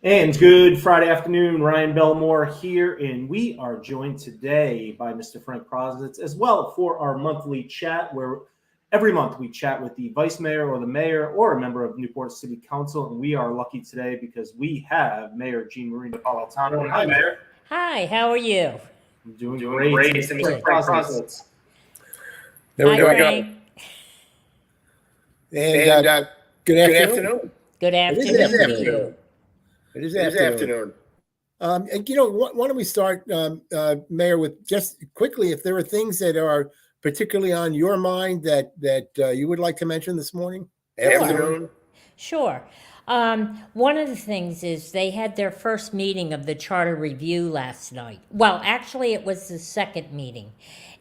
And good Friday afternoon, Ryan Belmore here, and we are joined today by Mr. Frank Prosnitz as well for our monthly chat, where every month we chat with the vice mayor or the mayor or a member of Newport City Council, and we are lucky today because we have Mayor Jeanne-Marie Napolitano. Hi, Mayor. Hi, how are you? I'm doing great. It's Mr. Prosnitz. There we Hi, go. Frank. And good afternoon. Good afternoon to you. It is afternoon. And why don't we start, Mayor, with just quickly, if there are things that are particularly on your mind that you would like to mention this morning? Afternoon. Sure. One of the things is they had their first meeting of the charter review last night. Well, actually, it was the second meeting.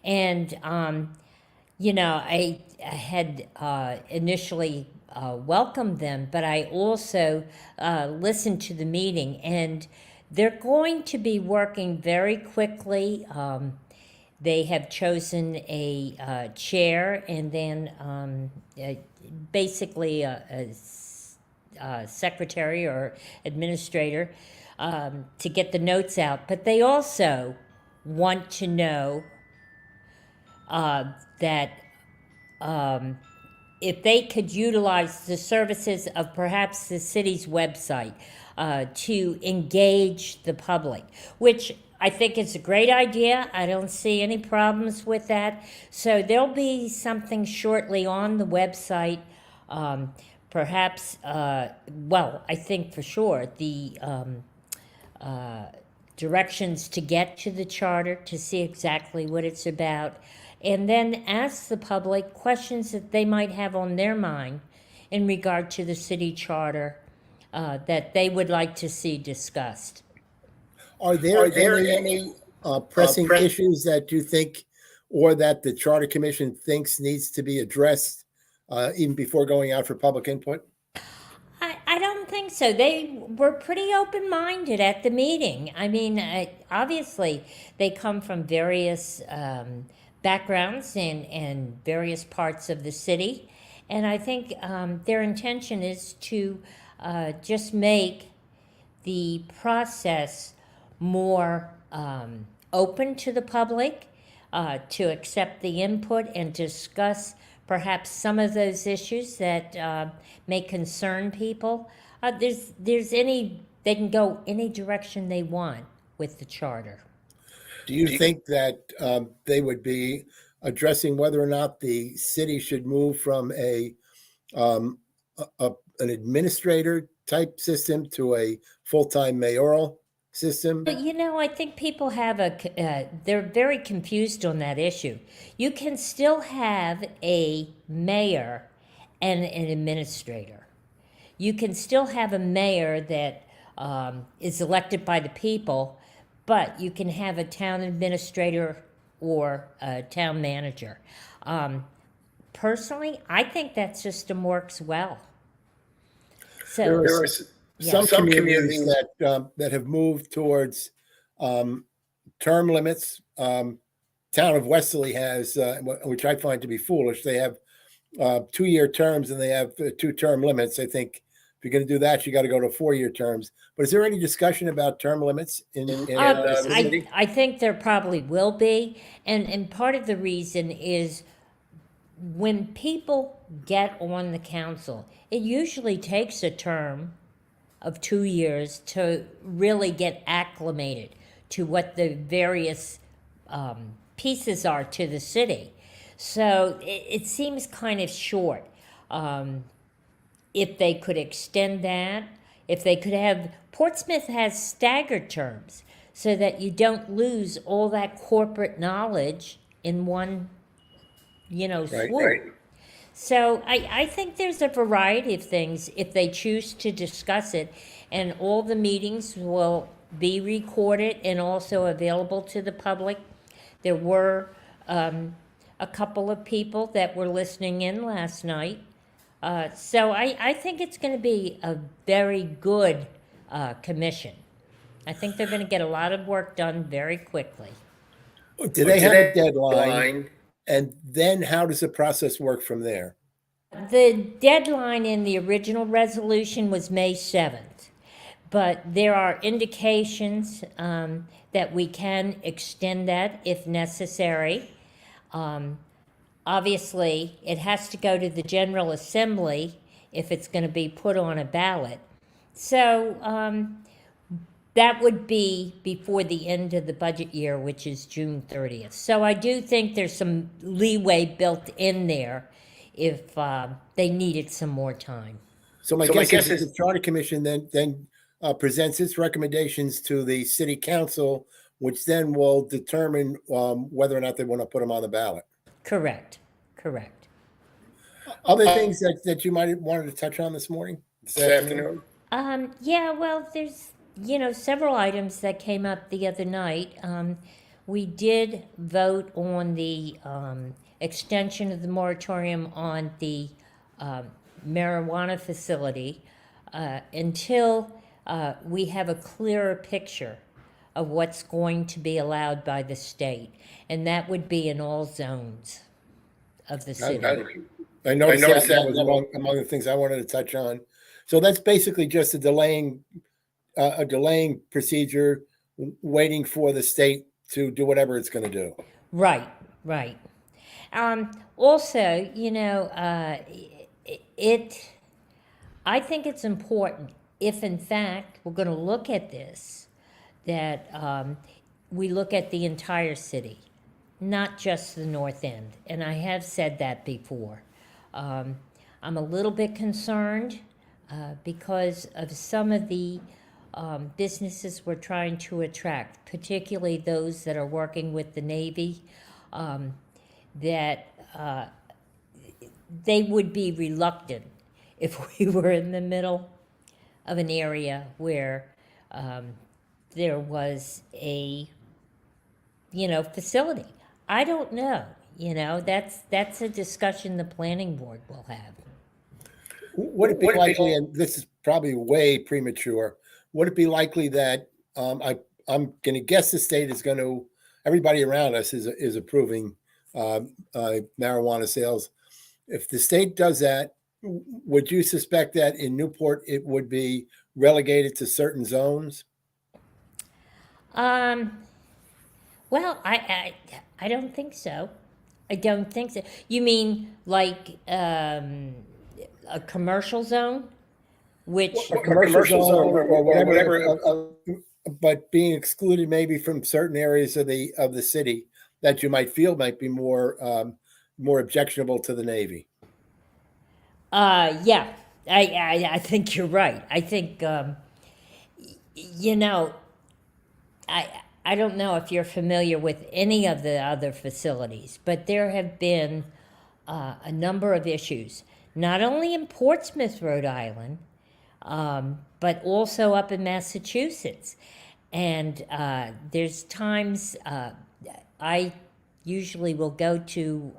And, I had initially welcomed them, but I also listened to the meeting, and they're going to be working very quickly. They have chosen a chair and then basically a secretary or administrator to get the notes out. But they also want to know that if they could utilize the services of perhaps the city's website to engage the public, which I think is a great idea. I don't see any problems with that. So there'll be something shortly on the website. Perhaps, I think for sure the directions to get to the charter to see exactly what it's about, and then ask the public questions that they might have on their mind in regard to the city charter that they would like to see discussed. Are there any pressing issues that you think or that the Charter Commission thinks needs to be addressed even before going out for public input? I don't think so. They were pretty open-minded at the meeting. I mean, obviously, they come from various backgrounds and various parts of the city. And I think their intention is to just make the process more open to the public, to accept the input and discuss perhaps some of those issues that may concern people. They can go any direction they want with the charter. Do you think that they would be addressing whether or not the city should move from an administrator type system to a full-time mayoral system? I think people have they're very confused on that issue. You can still have a mayor and an administrator. You can still have a mayor that is elected by the people, but you can have a town administrator or a town manager. Personally, I think that system works well. So there are some communities that have moved towards term limits. Town of Westerly has, which I find to be foolish. They have 2-year terms and they have 2-term limits. I think if you're going to do that, you got to go to 4-year terms. But is there any discussion about term limits in the city? I think there probably will be. And part of the reason is when people get on the council, it usually takes a term of 2 years to really get acclimated to what the various pieces are to the city. So it seems kind of short. If they could extend that, if they could have, Portsmouth has staggered terms so that you don't lose all that corporate knowledge in one, swoop. Right. So I think there's a variety of things if they choose to discuss it, and all the meetings will be recorded and also available to the public. There were a couple of people that were listening in last night. So I think it's going to be a very good commission. I think they're going to get a lot of work done very quickly. Do they have a deadline? And then how does the process work from there? The deadline in the original resolution was May 7th. but there are indications that we can extend that if necessary. Obviously, it has to go to the General Assembly if it's going to be put on a ballot. So that would be before the end of the budget year, which is June 30th. So I do think there's some leeway built in there if they needed some more time. So my guess is the Charter Commission then presents its recommendations to the City Council, which then will determine whether or not they want to put them on the ballot. Correct. Other things that you might have wanted to touch on this morning, this afternoon? Yeah, well, there's, several items that came up the other night. We did vote on the extension of the moratorium on the marijuana facility until we have a clearer picture of what's going to be allowed by the state, and that would be in all zones of the city. I noticed that was among the things I wanted to touch on. So that's basically just a delaying procedure, waiting for the state to do whatever it's going to do. Right. Also, I think it's important, if in fact we're going to look at this, that we look at the entire city, not just the north end. And I have said that before. I'm a little bit concerned because of some of the businesses we're trying to attract, particularly those that are working with the Navy, that they would be reluctant if we were in the middle of an area where there was a, facility. I don't know. That's a discussion the planning board will have. Would it be likely, and this is probably way premature, would it be likely that I'm going to guess the state is going to, everybody around us is approving marijuana sales. If the state does that, would you suspect that in Newport it would be relegated to certain zones? Well, I don't think so. I don't think so. You mean like a commercial zone? Which a commercial zone or whatever, but being excluded maybe from certain areas of the city that you might feel might be more objectionable to the Navy. Yeah, I think you're right. I think I don't know if you're familiar with any of the other facilities, but there have been a number of issues, not only in Portsmouth, Rhode Island, but also up in Massachusetts. And there's times I usually will go to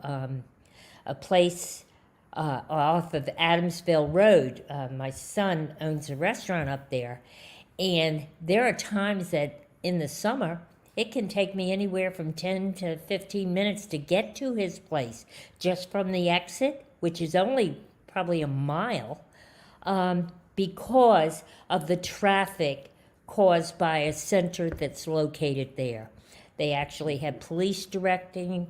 a place off of Adamsville Road. My son owns a restaurant up there, and there are times that in the summer, it can take me anywhere from 10 to 15 minutes to get to his place, just from the exit, which is only probably a mile, because of the traffic caused by a center that's located there. They actually have police directing.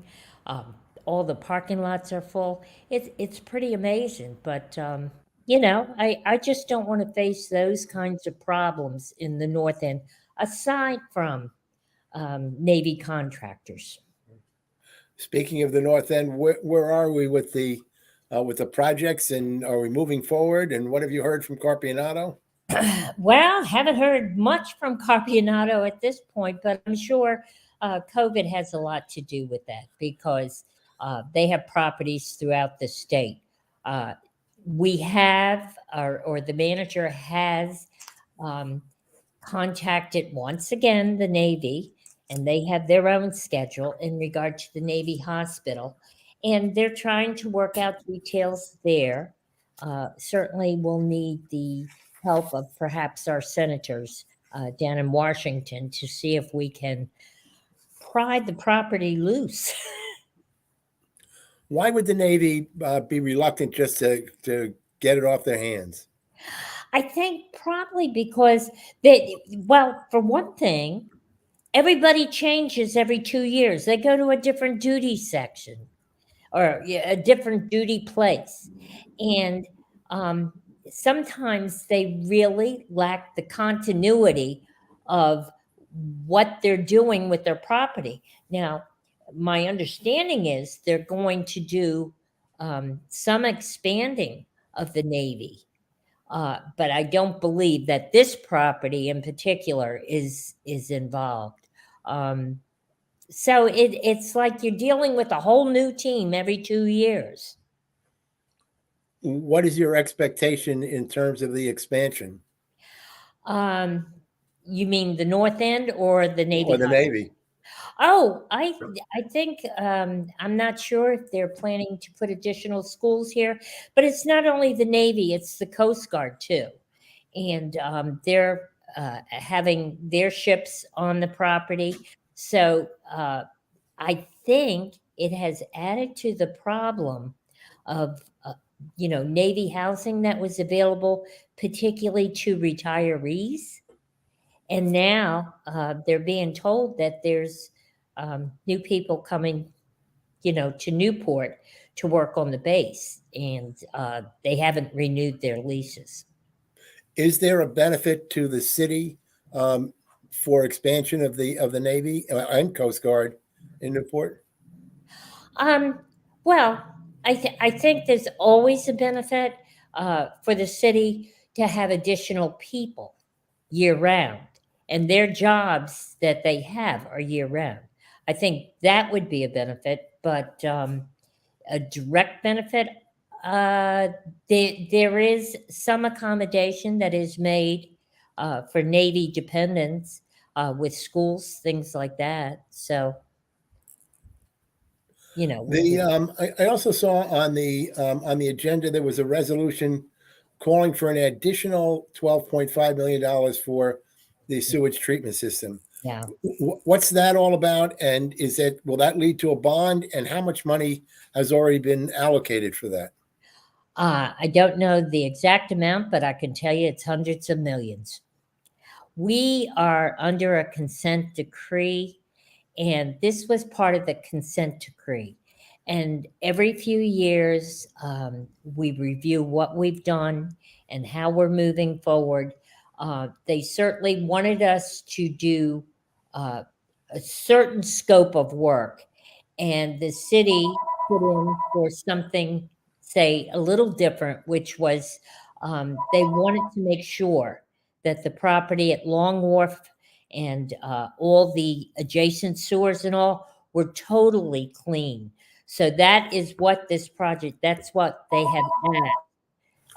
All the parking lots are full. It's pretty amazing, but I just don't want to face those kinds of problems in the north end, aside from Navy contractors. Speaking of the north end, where are we with the projects, and are we moving forward? And what have you heard from Carpianato? Well, haven't heard much from Carpianato at this point, but I'm sure COVID has a lot to do with that, because they have properties throughout the state. We have, or the manager has contacted once again the Navy, and they have their own schedule in regard to the Navy hospital, and they're trying to work out details there. Certainly we'll need the help of perhaps our senators down in Washington to see if we can pry the property loose. Why would the Navy be reluctant just to get it off their hands? I think probably because well, for one thing, everybody changes every 2 years. They go to a different duty section or a different duty place. And um, sometimes they really lack the continuity of what they're doing with their property. Now, my understanding is they're going to do some expanding of the Navy. But I don't believe that this property in particular is involved. Um, so it's like you're dealing with a whole new team every 2 years. What is your expectation in terms of the expansion Um, you mean the North End or the Navy or the High? Navy? Oh, I think I'm not sure if they're planning to put additional schools here, but it's not only the Navy; it's the Coast Guard too, and they're having their ships on the property. So I think it has added to the problem of Navy housing that was available, particularly to retirees. And now they're being told that there's new people coming, to Newport to work on the base, and they haven't renewed their leases. Is there a benefit to the city for expansion of the Navy and Coast Guard in Newport? Well, I think there's always a benefit for the city to have additional people year round, and their jobs that they have are year round. I think that would be a benefit, but a direct benefit, uh, there is some accommodation that is made for Navy dependents with schools, things like that. So, I also saw on the agenda there was a resolution calling for an additional $12.5 million for the sewage treatment system. yeah. What's that all about? And will that lead to a bond? And how much money has already been allocated for that? I don't know the exact amount, but I can tell you it's hundreds of millions. We are under a consent decree, and this was part of the consent decree. And every few years, we review what we've done and how we're moving forward. They certainly wanted us to do a certain scope of work, and the city put in for something, say, a little different, which was they wanted to make sure that the property at Long Wharf and all the adjacent sewers and all were totally clean. So that is what this project, that's what they have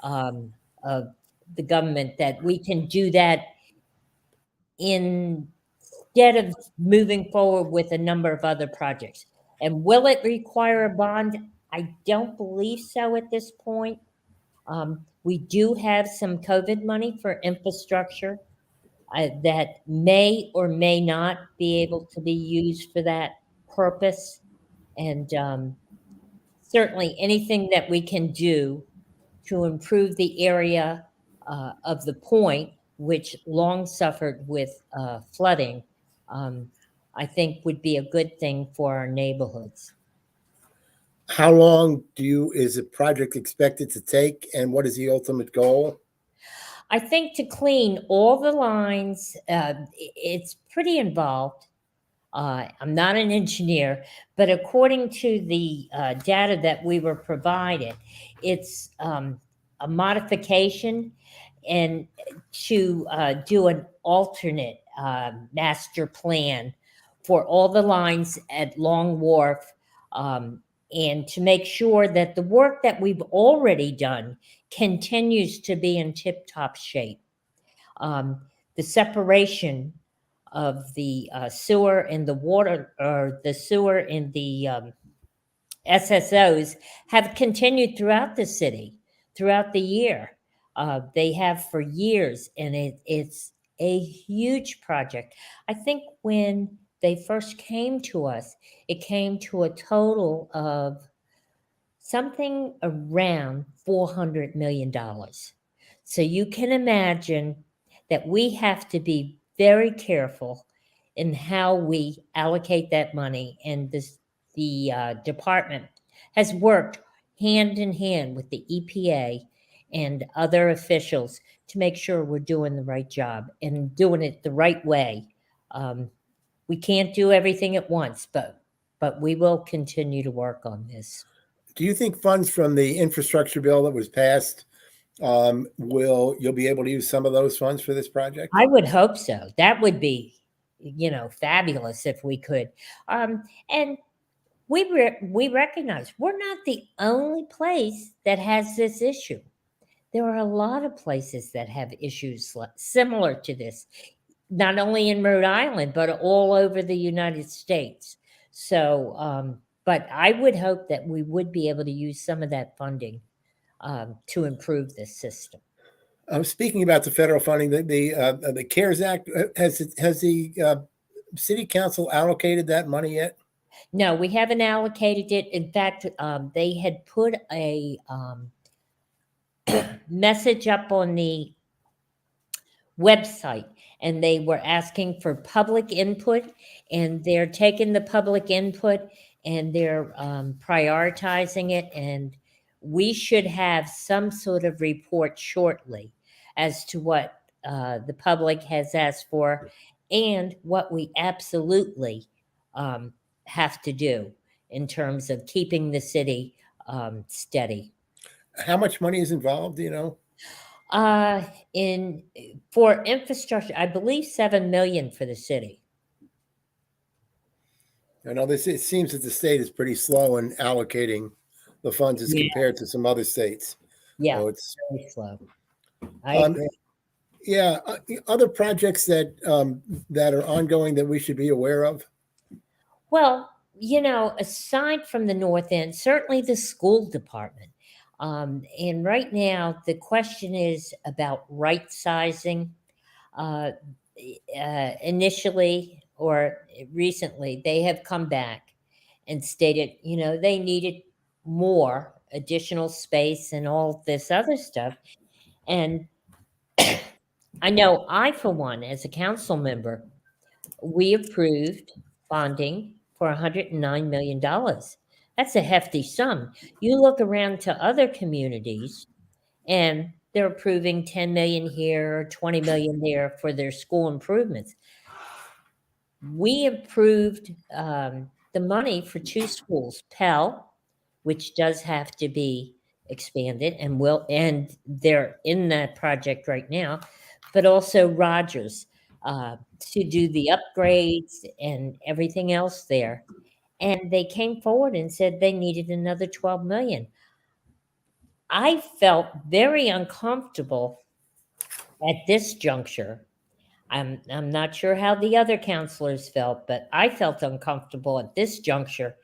asked of the government, that we can do that instead of moving forward with a number of other projects. And will it require a bond? I don't believe so at this point. We do have some COVID money for infrastructure that may or may not be able to be used for that purpose. And certainly anything that we can do to improve the area of the point, which long suffered with flooding, um, I think would be a good thing for our neighborhoods. How long is the project expected to take, and what is the ultimate goal? I think to clean all the lines, it's pretty involved. I'm not an engineer, but according to the data that we were provided, it's a modification and to do an alternate master plan for all the lines at Long Wharf, and to make sure that the work that we've already done continues to be in tip-top shape. The separation of the sewer and the water, or the sewer and the SSOs, have continued throughout the city, throughout the year. They have for years, and it's a huge project. I think when they first came to us, it came to a total of something around $400 million. So you can imagine that we have to be very careful in how we allocate that money. And the department has worked hand in hand with the EPA and other officials to make sure we're doing the right job and doing it the right way. We can't do everything at once, but we will continue to work on this. Do you think funds from the infrastructure bill that was passed you'll be able to use some of those funds for this project? I would hope so. That would be, fabulous if we could. And we recognize we're not the only place that has this issue. There are a lot of places that have issues similar to this, not only in Rhode Island, but all over the United States. So, but I would hope that we would be able to use some of that funding to improve this system. Speaking about the federal funding, the CARES Act, has the city council allocated that money yet? No, we haven't allocated it. In fact, they had put a message up on the website, and they were asking for public input, and they're taking the public input and they're prioritizing it. And we should have some sort of report shortly as to what the public has asked for and what we absolutely have to do in terms of keeping the city steady. How much money is involved, do you know? For infrastructure, I believe $7 million for the city. I know it seems that the state is pretty slow in allocating the funds as compared to some other states. Yeah, so it's very slow. I agree. Yeah, other projects that are ongoing that we should be aware of? Well, aside from the North End, certainly the school department. And right now, the question is about right sizing. Initially or recently, they have come back and stated, they needed more additional space and all this other stuff. And I know for one, as a council member, we approved bonding for $109 million. That's a hefty sum. You look around to other communities and they're approving 10 million here or 20 million there for their school improvements. We approved the money for 2 schools, Pell, which does have to be expanded and they're in that project right now, but also Rogers to do the upgrades and everything else there. And they came forward and said they needed another 12 million. I felt very uncomfortable at this juncture. I'm not sure how the other counselors felt, but I felt uncomfortable at this juncture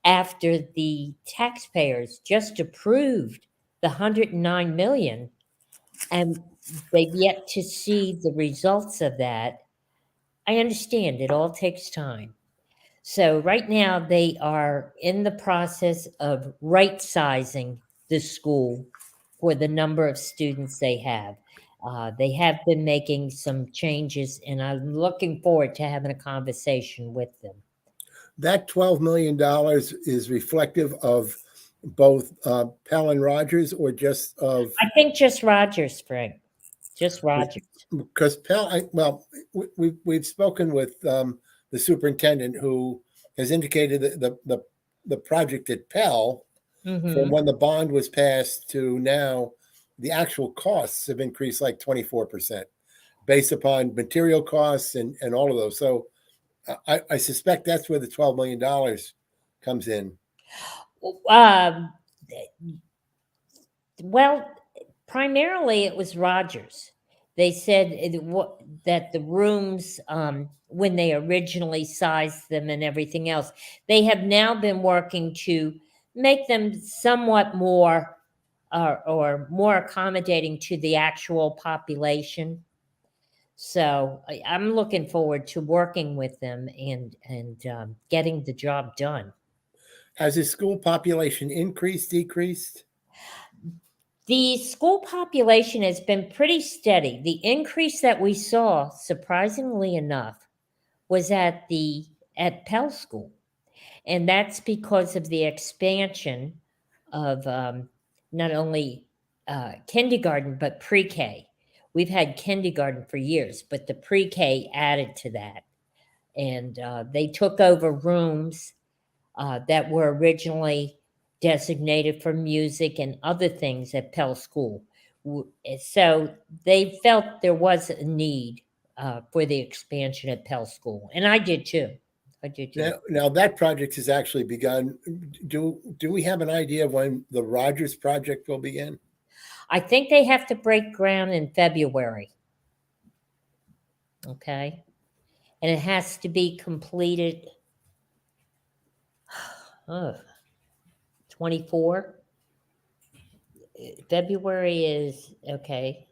after the taxpayers just approved the 109 million and they've yet to see the results of that. I understand it all takes time. So right now they are in the process of right sizing the school for the number of students they have. They have been making some changes, and I'm looking forward to having a conversation with them. That $12 million is reflective of both Pell and Rogers, or just of? I think just Rogers, Frank. Just Rogers. Because Pell, we've spoken with the superintendent, who has indicated that the project at Pell, from when the bond was passed to now, the actual costs have increased like 24% based upon material costs and all of those. So I suspect that's where the $12 million comes in. Well, primarily it was Rogers. They said that the rooms, when they originally sized them and everything else, they have now been working to make them somewhat more or more accommodating to the actual population. So I'm looking forward to working with them and getting the job done. Has the school population increased, decreased? The school population has been pretty steady. The increase that we saw, surprisingly enough, was at Pell School. And that's because of the expansion of not only kindergarten, but pre-K. We've had kindergarten for years, but the pre-K added to that. And they took over rooms that were originally designated for music and other things at Pell School. So they felt there was a need for the expansion at Pell School. And I did too. Now that project has actually begun. Do we have an idea of when the Rogers project will begin? I think they have to break ground in February. Okay. And it has to be completed 24. February is okay.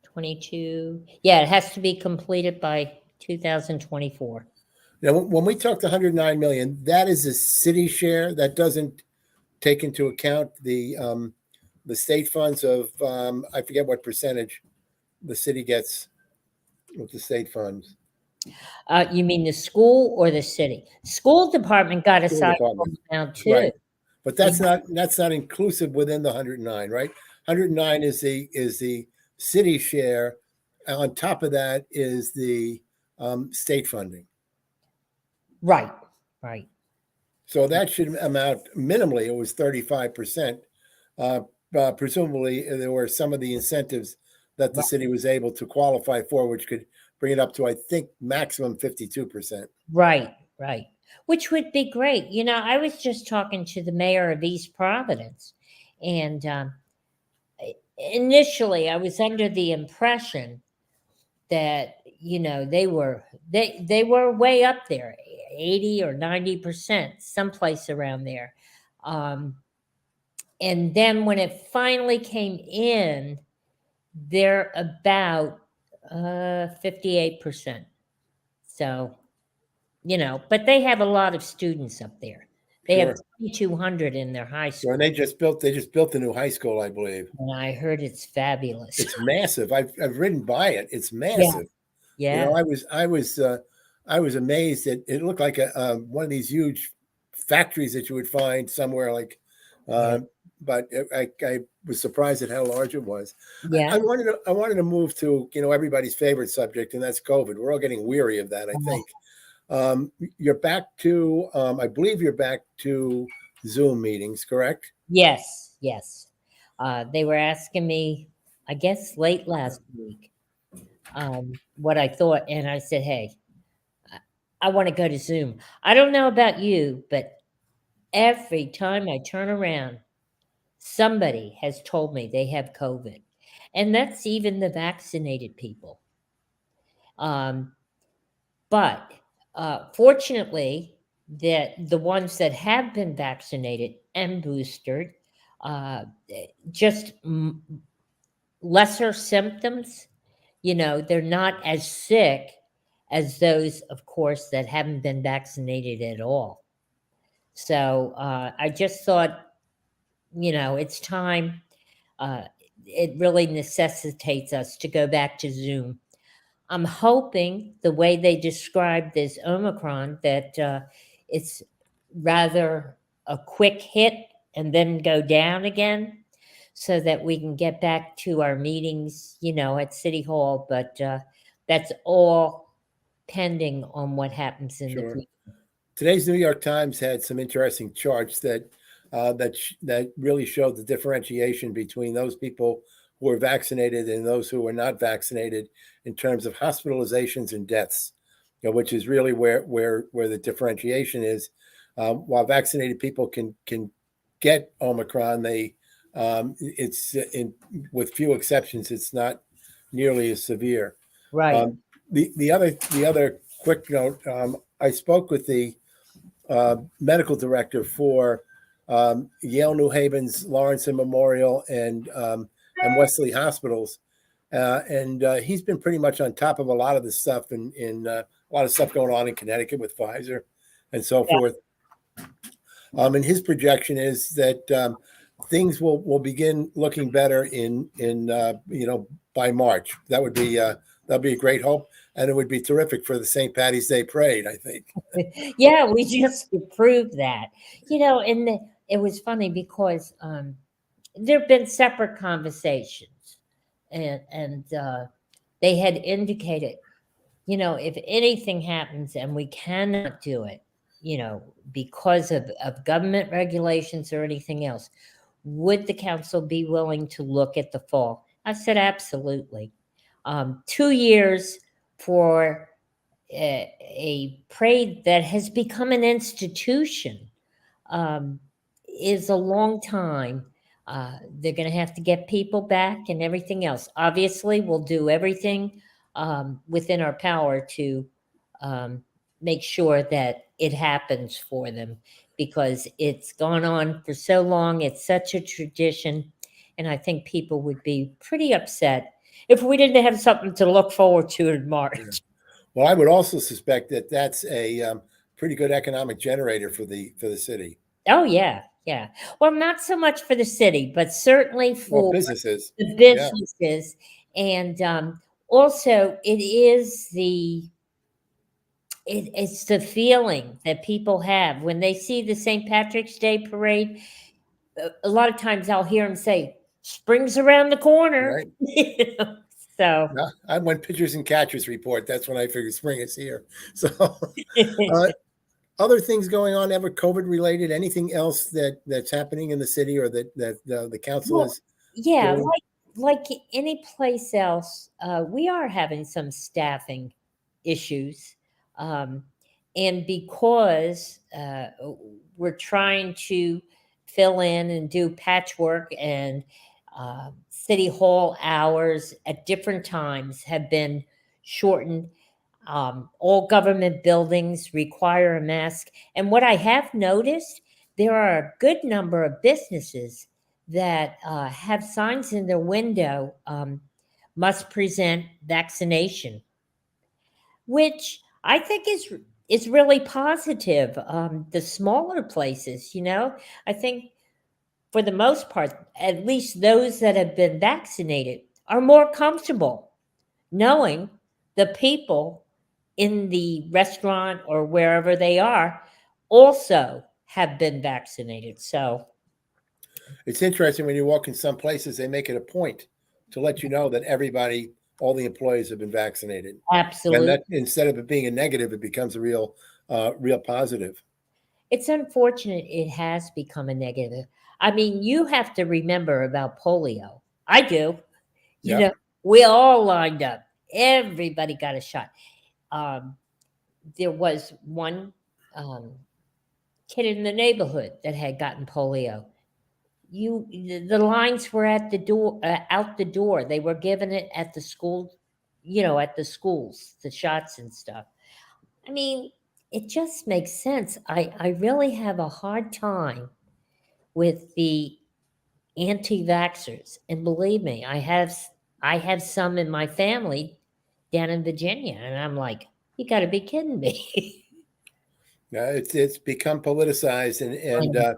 22. Yeah, it has to be completed by 2024. Now, when we talk to 109 million, that is a city share. That doesn't take into account the state funds of I forget what percentage the city gets with the state funds. You mean the school or the city? School department got a sizable amount too. Right. But that's not inclusive within the 109, right? 109 is the city share. On top of that is the state funding. Right. So that should amount minimally. It was 35%. Presumably, there were some of the incentives that the city was able to qualify for, which could bring it up to, I think, maximum 52%. Right. Which would be great. You know, I was just talking to the mayor of East Providence, and initially I was under the impression that, you know, they were way up there, 80 or 90%, someplace around there. And then when it finally came in, they're about 58%. So, you know, but they have a lot of students up there. They have 2,200 in their high school. And they just built a new high school, I believe. And I heard it's fabulous. It's massive. I've ridden by it. It's massive. Yeah. You know, I was amazed that it looked like one of these huge factories that you would find somewhere like. But I was surprised at how large it was. Yeah. I wanted to move to, you know, everybody's favorite subject, and that's COVID. We're all getting weary of that, I think. You're back to, I believe you're back to Zoom meetings, correct? Yes. They were asking me, I guess, late last week, what I thought, and I said, hey, I want to go to Zoom. I don't know about you, but every time I turn around, somebody has told me they have COVID, and that's even the vaccinated people. But fortunately, that the ones that have been vaccinated and boosted, just lesser symptoms. You know, they're not as sick as those, of course, that haven't been vaccinated at all. So I just thought, you know, it's time. It really necessitates us to go back to Zoom. I'm hoping the way they described this Omicron, that it's rather a quick hit and then go down again, so that we can get back to our meetings, you know, at City Hall. But that's all pending on what happens in the future. Today's New York Times had some interesting charts that really showed the differentiation between those people who are vaccinated and those who are not vaccinated in terms of hospitalizations and deaths, you know, which is really where the differentiation is. While vaccinated people can get Omicron, with few exceptions, it's not nearly as severe. Right. The other quick note, I spoke with the medical director for Yale New Haven's Lawrence and Memorial and Wesley hospitals, and he's been pretty much on top of a lot of the stuff in a lot of stuff going on in Connecticut with Pfizer and so forth. And his projection is that things will begin looking better in by March. That'd be a great hope, and it would be terrific for the St. Patty's Day parade, I think. Yeah, we just proved that. And it was funny because there have been separate conversations, and they had indicated, if anything happens and we cannot do it, because of government regulations or anything else, would the council be willing to look at the fall? I said, absolutely. 2 years for a parade that has become an institution um, is a long time. They're going to have to get people back and everything else. Obviously, we'll do everything within our power to um, make sure that it happens for them, because it's gone on for so long. It's such a tradition. And I think people would be pretty upset if we didn't have something to look forward to in March. Yeah. Well, I would also suspect that that's a pretty good economic generator for the city. Oh, yeah, yeah. Well, not so much for the city, but certainly Well, for businesses. the Yeah. businesses. And also, it's the feeling that people have when they see the St. Patrick's Day parade. A lot of times I'll hear them say, "Spring's around the corner." Right. So Yeah, I went pitchers and catchers report. That's when I figured spring is here. So, other things going on ever COVID related? Anything else that's happening in the city or that the council well, is yeah, doing? like any place else, we are having some staffing issues. Um, and because we're trying to fill in and do patchwork, and city hall hours at different times have been shortened. All government buildings require a mask. And what I have noticed, there are a good number of businesses that have signs in their window, must present vaccination, which I think is really positive. The smaller places, I think for the most part, at least those that have been vaccinated, are more comfortable knowing the people in the restaurant or wherever they are also have been vaccinated. So It's interesting when you walk in some places, they make it a point to let you know that all the employees have been vaccinated. And absolutely. that instead of it being a negative, it becomes a real positive. It's unfortunate it has become a negative. I mean, you have to remember about polio. I do. You know, Yep. we all lined up. Everybody got a shot. Um, there was one um, kid in the neighborhood that had gotten polio. The lines were at the door, out the door. They were giving it at the school, at the schools, the shots and stuff. I mean, it just makes sense. I really have a hard time with the anti-vaxxers, and believe me, I have some in my family down in Virginia, and I'm like, you got to be kidding me. It's become politicized, I and know.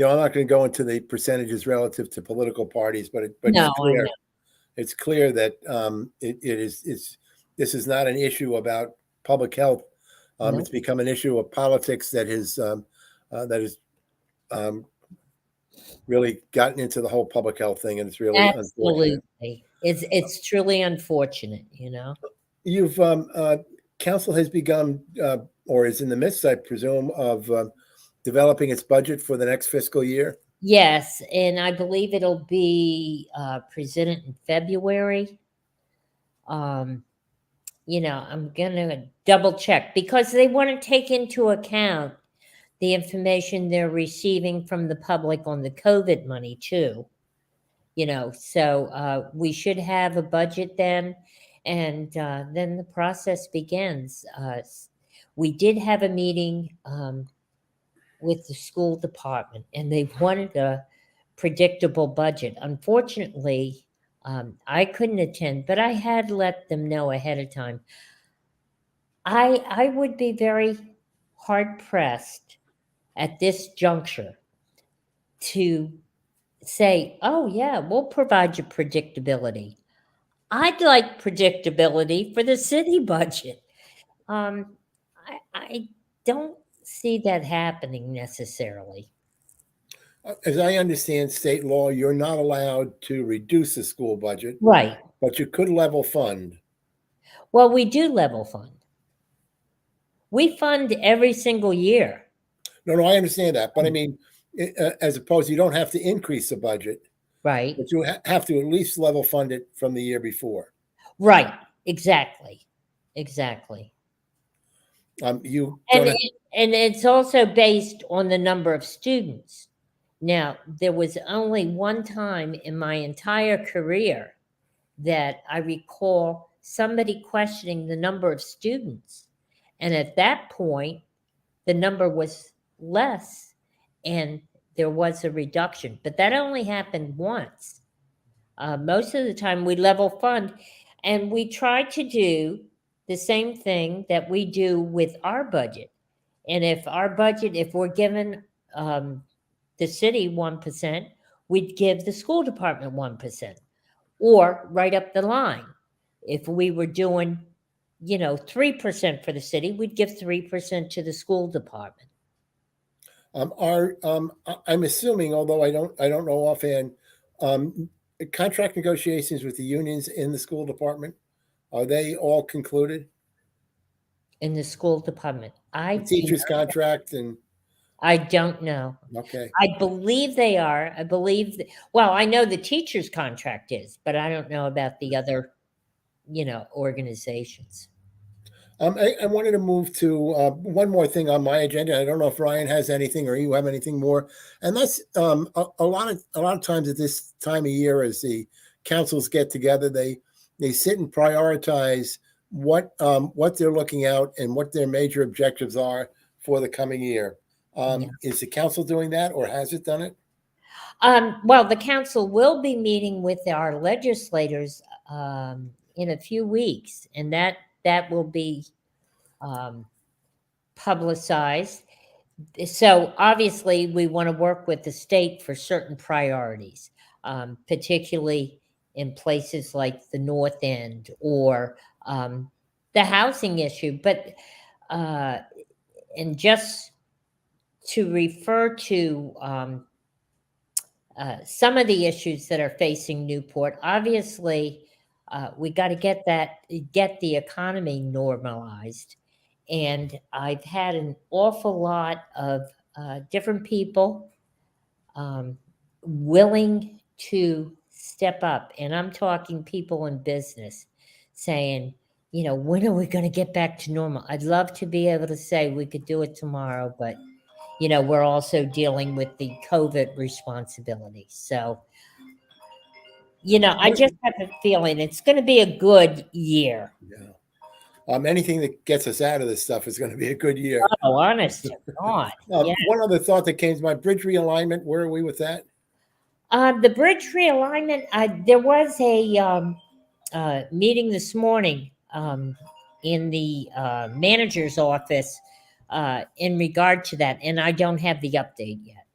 I'm not going to go into the percentages relative to political parties, but it's No, I clear know. it's clear that this is not an issue about public health. No, It's become an issue of politics that has um, really gotten into the whole public health thing, and it's really unfortunate. absolutely. It's truly unfortunate. You've council has begun or is in the midst, I presume, of developing its budget for the next fiscal year. Yes, and I believe it'll be presented in February. Um, I'm gonna double check because they want to take into account the information they're receiving from the public on the COVID money too. So we should have a budget then, and then the process begins. We did have a meeting with the school department, and they wanted a predictable budget. Unfortunately, I couldn't attend, but I had let them know ahead of time. I would be very hard pressed at this juncture to say, oh, yeah, we'll provide you predictability. I'd like predictability for the city budget. I don't see that happening necessarily. As I understand state law, you're not allowed to reduce the school budget, Right. but you could level fund. Well, we do level fund. We fund every single year. No, I understand that, but I mean, as opposed, you don't have to increase the budget, Right. but you have to at least level fund it from the year before. Right. Exactly. Exactly. You And don't and it's also based on the number of students. Now, there was only one time in my entire career that I recall somebody questioning the number of students. And at that point, the number was less and there was a reduction. But that only happened once. Most of the time, we level fund and we try to do the same thing that we do with our budget. And if our budget, if we're given the city 1%, we'd give the school department 1%, or right up the line. If we were doing, 3% for the city, we'd give 3% to the school department. I'm assuming, although I don't know offhand, contract negotiations with the unions in the school department, are they all concluded? In the school department, The teacher's contract and I don't know. okay. I believe they are. I believe, well, I know the teacher's contract is, but I don't know about the other, organizations. I wanted to move to one more thing on my agenda. I don't know if Ryan has anything or you have anything more, and that's a lot of times at this time of year, as the councils get together, they sit and prioritize what they're looking out and what their major objectives are for the coming year. Is the council doing that, or has it done it? Well, the council will be meeting with our legislators in a few weeks, and that will be publicized. So obviously, we want to work with the state for certain priorities, particularly in places like the North End or the housing issue. But and just to refer to some of the issues that are facing Newport, obviously, we got to get the economy normalized. And I've had an awful lot of different people willing to step up. And I'm talking people in business saying, when are we going to get back to normal? I'd love to be able to say we could do it tomorrow, but we're also dealing with the COVID responsibility. So, I just have a feeling it's going to be a good year. Yeah. Anything that gets us out of this stuff is going to be a good year. Oh, honest to God. One other thought that came to my bridge realignment. Where are we with that? The bridge realignment, there was a meeting this morning in the manager's office in regard to that, and I don't have the update yet.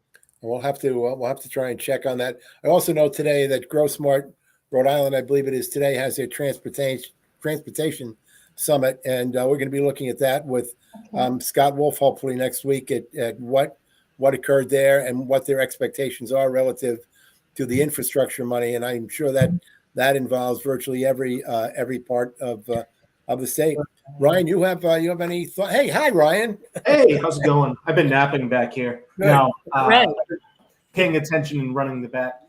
We'll have to try and check on that. I also know today that GrowSmart Rhode Island, I believe it is today, has their transportation summit, and we're going to be looking at that with Scott Wolf hopefully next week at what occurred there and what their expectations are relative to the infrastructure money. And I'm sure that involves virtually every part of the state. Ryan, you have any thought? Hey, hi, Ryan. Hey, how's it going? I've been napping back here. Good. Now, paying attention and running the back.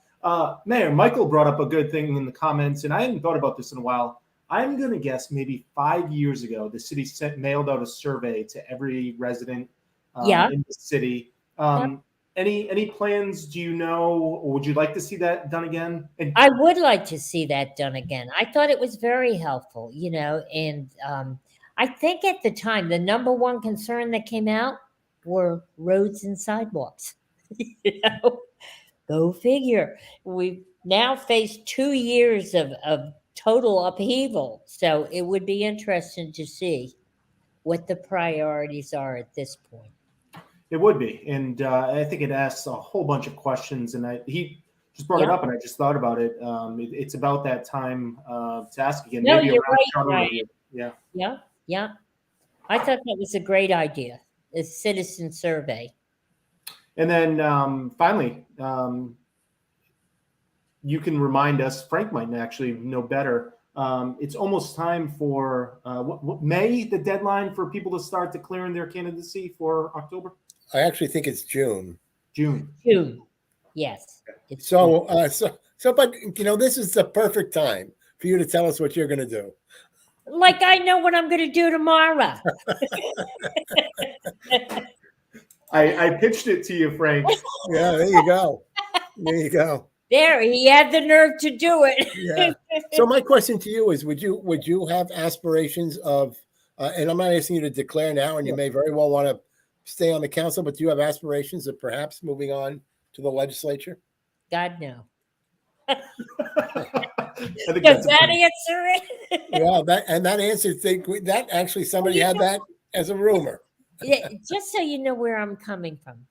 Mayor, Michael brought up a good thing in the comments, and I hadn't thought about this in a while. I'm going to guess maybe 5 years ago, the city mailed out a survey to every resident in the city. Any plans, do you know, or would you like to see that done again? I would like to see that done again. I thought it was very helpful, and I think at the time, the number one concern that came out were roads and sidewalks. Go figure. We've now faced 2 years of total upheaval. So it would be interesting to see what the priorities are at this point. It would be. And I think it asks a whole bunch of questions. And just brought it Yeah. up, and I just thought about it. It's about that time to ask again. No, Maybe you're around right, charter Ryan. review. Yeah. Yeah, yeah. I thought that was a great idea, a citizen survey. And then finally, you can remind us. Frank might actually know better. It's almost time for what May, the deadline for people to start declaring their candidacy for October. I actually think it's June. June. June. Yes. It's So, but this is the perfect time for you to tell us what you're going to do. like I know what I'm going to do tomorrow. I pitched it to you, Frank. Yeah, there you go. There you go. There, he had the nerve to do it. Yeah. So my question to you is: Would you have aspirations of? And I'm not asking you to declare now, and you may very well want to stay on the council, but do you have aspirations of perhaps moving on to the legislature? God, no. I think Does that's that answer it? Yeah, that answer that actually somebody had that as a rumor. Yeah, just so you know where I'm coming from,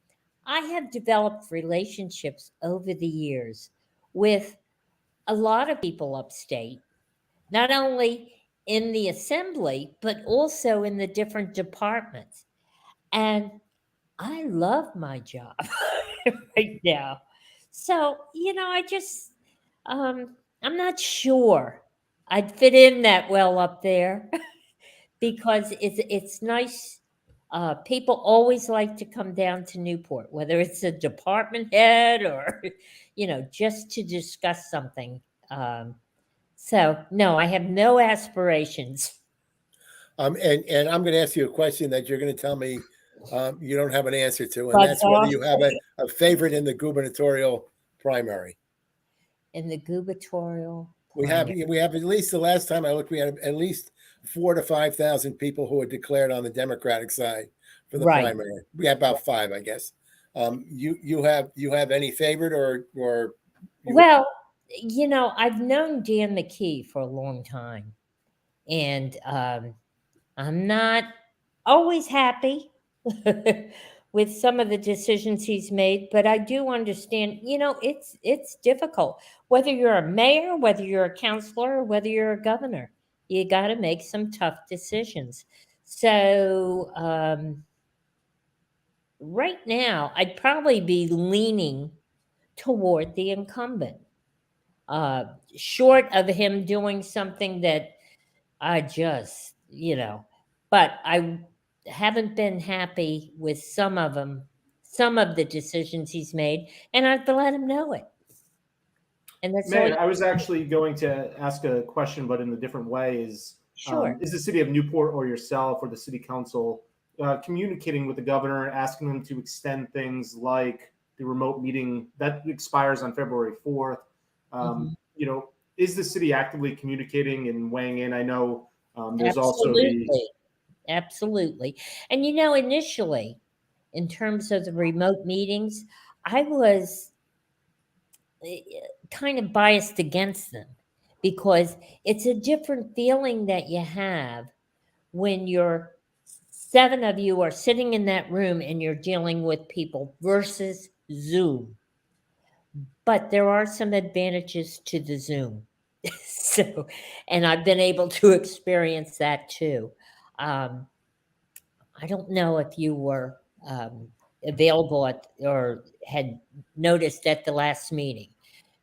I have developed relationships over the years with a lot of people upstate, not only in the assembly, but also in the different departments. And I love my job right now. So, I just, I'm not sure I'd fit in that well up there because it's nice. People always like to come down to Newport, whether it's a department head or, just to discuss something. So no, I have no aspirations. And I'm going to ask you a question that you're going to tell me you don't have an answer to, and But that's whether you have a favorite in the gubernatorial primary. in the gubernatorial, We have at least the last time I looked, we had at least 4,000 to 5,000 people who had declared on the Democratic side for the Right. primary. We have about 5, I guess. You have any favorite or well, I've known Dan McKee for a long time, and I'm not always happy with some of the decisions he's made, but I do understand, it's difficult. Whether you're a mayor, whether you're a counselor, or whether you're a governor, you got to make some tough decisions. So right now, I'd probably be leaning toward the incumbent, short of him doing something that I just, but I haven't been happy with some of them, some of the decisions he's made, and I've let him know it. And that's all. Man, I was actually going to ask a question, but in a different way. Is the city of Newport or yourself or the city council communicating with the governor, asking them to extend things like the remote meeting that expires on February 4th? Is the city actively communicating and weighing in? I know there's Absolutely. also Absolutely. And initially, in terms of the remote meetings, I was kind of biased against them because it's a different feeling that you have when you're 7 of you are sitting in that room and you're dealing with people versus Zoom. But there are some advantages to the Zoom. So, and I've been able to experience that too. I don't know if you were available or had noticed at the last meeting.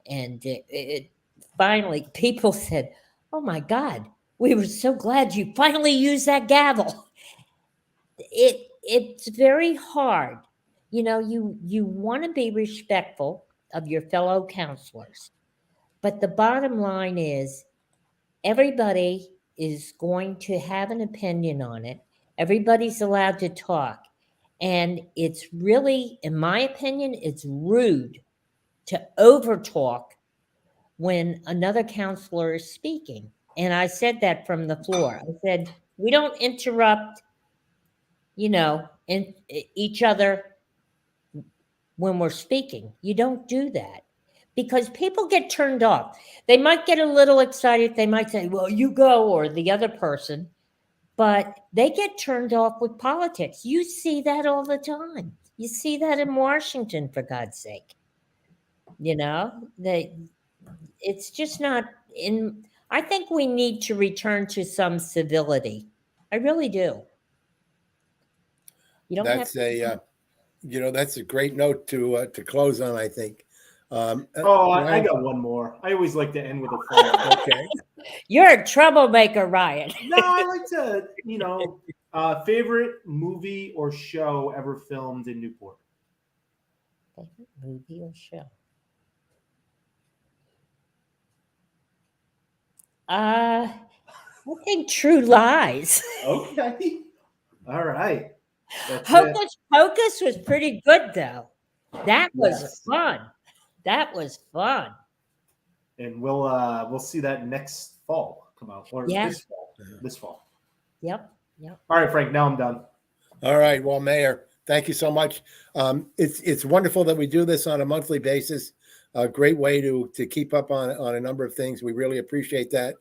And it finally, people said, "Oh my God, we were so glad you finally used that gavel." It's very hard. You want to be respectful of your fellow counselors, but the bottom line is everybody is going to have an opinion on it. Everybody's allowed to talk. And it's really, in my opinion, it's rude to overtalk when another counselor is speaking. And I said that from the floor. I said, we don't interrupt, in each other when we're speaking. You don't do that because people get turned off. They might get a little excited. They might say, well, you go, or the other person, but they get turned off with politics. You see that all the time. You see that in Washington, for God's sake. It's just not in. I think we need to return to some civility. I really do. You don't have That's that's a great note to close on, I think. I got one more. I always like to end with a fun. Okay. You're a troublemaker, Ryan. No, I like to, favorite movie or show ever filmed in Newport. Favorite movie or show? I think True Lies. Okay. All right. That's it. Hocus Pocus was pretty good, though. That was Yes. fun. That was fun. And we'll see that next fall come out, or Yeah. this fall. This fall. Yep. All right, Frank. Now I'm done. All right. Well, Mayor, thank you so much. It's wonderful that we do this on a monthly basis. A great way to keep up on a number of things. We really appreciate that,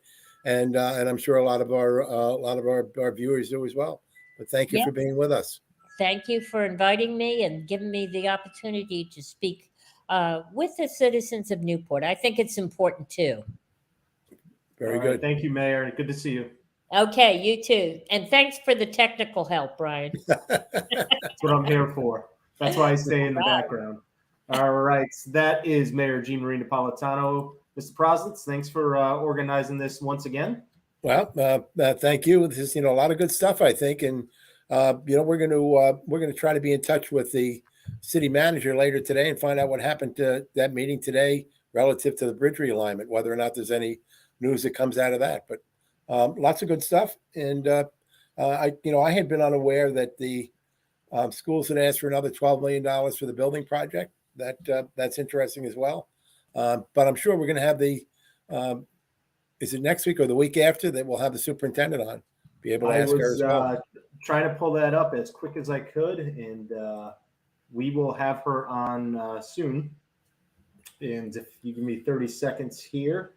and I'm sure a lot of our viewers do as well. But thank you for being with us. Thank you for inviting me and giving me the opportunity to speak with the citizens of Newport. I think it's important too. Very All good. right, thank you, Mayor. Good to see you. Okay, you too. And thanks for the technical help, Brian. That's what I'm here for. That's why I stay in the background. All right. That is Mayor Jeanne-Marie Napolitano. Mr. Prosnitz, thanks for organizing this once again. Well, thank you. This is a lot of good stuff, I think, and we're going to try to be in touch with the city manager later today and find out what happened to that meeting today relative to the bridge realignment, whether or not there's any news that comes out of that. But lots of good stuff, and I had been unaware that the schools had asked for another $12 million for the building project. That's interesting as well. But I'm sure we're going to have the. Is it next week or the week after that we'll have the superintendent on? Be able to ask her as well. Trying to pull that up as quick as I could, and we will have her on soon. And if you give me 30 seconds here,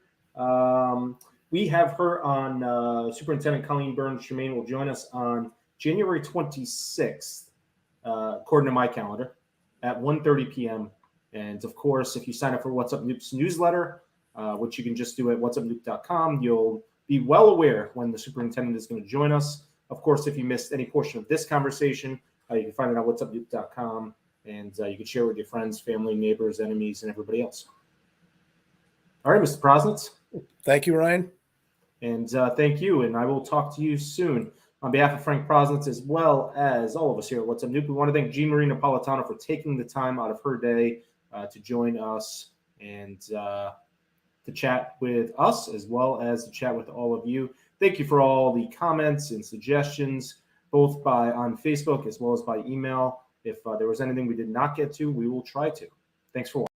we have her on. Superintendent Colleen Burns-Tremaine will join us on January 26th, according to my calendar, at 1:30 p.m. And of course, if you sign up for What's Up Newp's newsletter, which you can just do at What'sUpNewp.com, you'll be well aware when the superintendent is going to join us. Of course, if you missed any portion of this conversation, you can find it on What'sUpNewp.com, and you can share with your friends, family, neighbors, enemies, and everybody else. All right, Mr. Prosnitz. Thank you, Ryan. And thank you, and I will talk to you soon. On behalf of Frank Prosnitz, as well as all of us here at What's Up Newp, we want to thank Jeanne-Marie Napolitano for taking the time out of her day to join us and to chat with us, as well as to chat with all of you. Thank you for all the comments and suggestions, both on Facebook as well as by email. If there was anything we did not get to, we will try to. Thanks for watching.